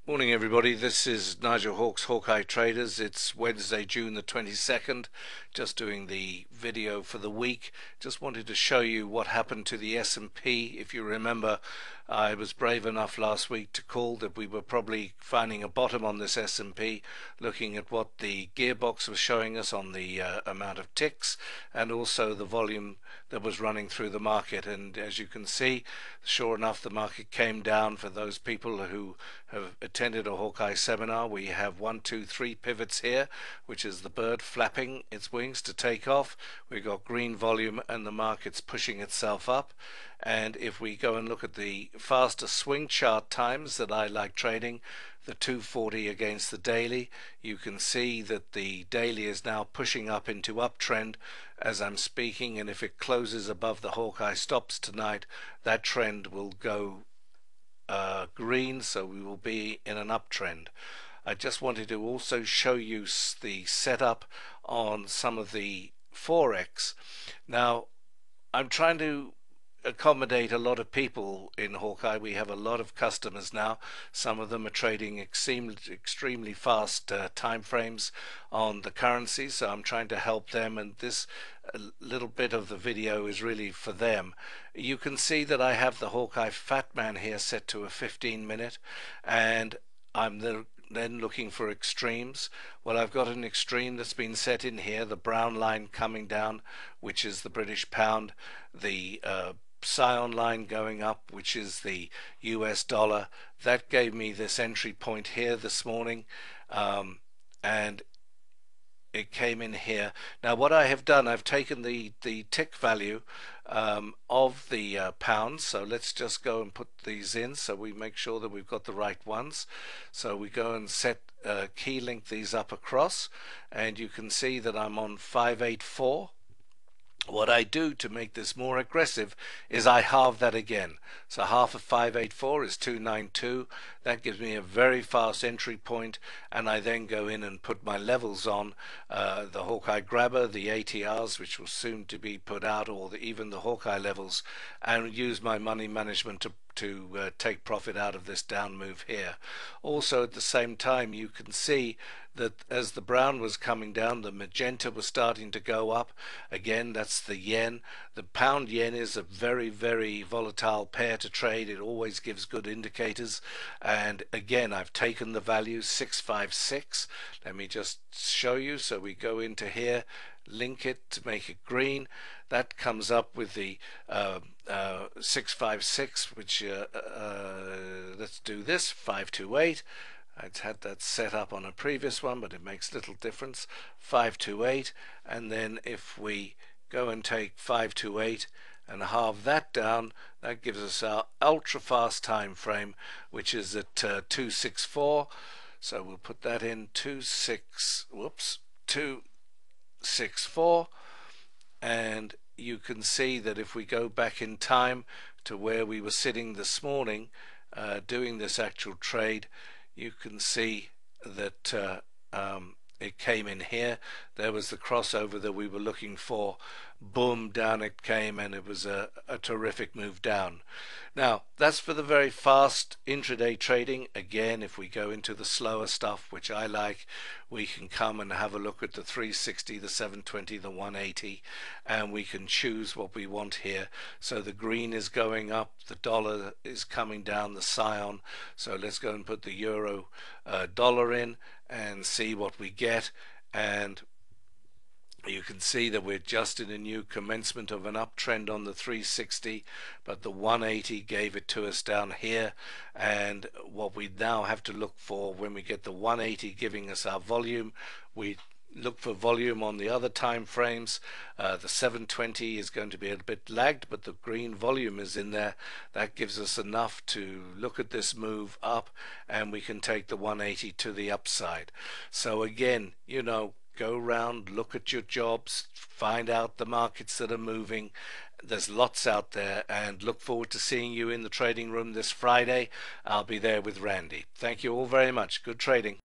Morning everybody, this is Nigel Hawk's Hawkeye Traders. It's Wednesday, June the 22nd, just doing the video for the week. Just wanted to show you what happened to the S&P. If you remember, I was brave enough last week to call that we were probably finding a bottom on this S&P, looking at what the gearbox was showing us on the amount of ticks and also the volume that was running through the market. And as you can see, sure enough, the market came down. For those people who have attended a Hawkeye seminar, we have 1, 2, 3 pivots here, which is the bird flapping its wings to take off. We've got green volume and the market's pushing itself up. And if we go and look at the faster swing chart times that I like trading, the 240 against the daily, you can see that the daily is now pushing up into uptrend as I'm speaking, and if it closes above the Hawkeye stops tonight, that trend will go green, so we will be in an uptrend. I just wanted to also show you the setup on some of the forex. Now, I'm trying to accommodate a lot of people in Hawkeye. We have a lot of customers now. Some of them are trading extremely fast time frames on the currency, so I'm trying to help them, and this little bit of the video is really for them. You can see that I have the Hawkeye Fat Man here set to a 15-minute, and I'm then looking for extremes. Well, I've got an extreme that's been set in here, the brown line coming down, which is the British pound, the Scion line going up, which is the US dollar. That gave me this entry point here this morning, and it came in here. Now what I have done, I've taken the tick value of the pounds, so let's just go and put these in so we make sure that we've got the right ones. So we go and set key link these up across, and you can see that I'm on 584. What I do to make this more aggressive is I halve that again. So half of 584 is 292. That gives me a very fast entry point, and I then go in and put my levels on the Hawkeye Grabber, the ATRs, which will soon to be put out, or even the Hawkeye levels, and use my money management to take profit out of this down move here. Also at the same time, you can see that as the brown was coming down, the magenta was starting to go up. Again, that's the yen. The pound yen is a very volatile pair to trade. It always gives good indicators, and again I've taken the value 656. Let me just show you. So we go into here, link it to make it green. That comes up with the 656, which let's do this, 528. I'd had that set up on a previous one, but it makes little difference. 528, and then if we go and take 528 and halve that down, that gives us our ultra fast time frame, which is at 264. So we'll put that in 264, and you can see that if we go back in time to where we were sitting this morning doing this actual trade, you can see that it came in here. There was the crossover that we were looking for. Boom, down it came, and it was a terrific move down. Now that's for the very fast intraday trading. Again, if we go into the slower stuff, which I like, we can come and have a look at the 360, the 720, the 180, and we can choose what we want here. So the green is going up, the dollar is coming down, the Scion. So let's go and put the euro dollar in and see what we get, and you can see that we're just in a new commencement of an uptrend on the 360, but the 180 gave it to us down here. And what we now have to look for, when we get the 180 giving us our volume, we look for volume on the other time frames. The 720 is going to be a bit lagged, but the green volume is in there. That gives us enough to look at this move up, and we can take the 180 to the upside. So again, you know, go around, look at your jobs, find out the markets that are moving. There's lots out there, and look forward to seeing you in the trading room this Friday. I'll be there with Randy. Thank you all very much. Good trading.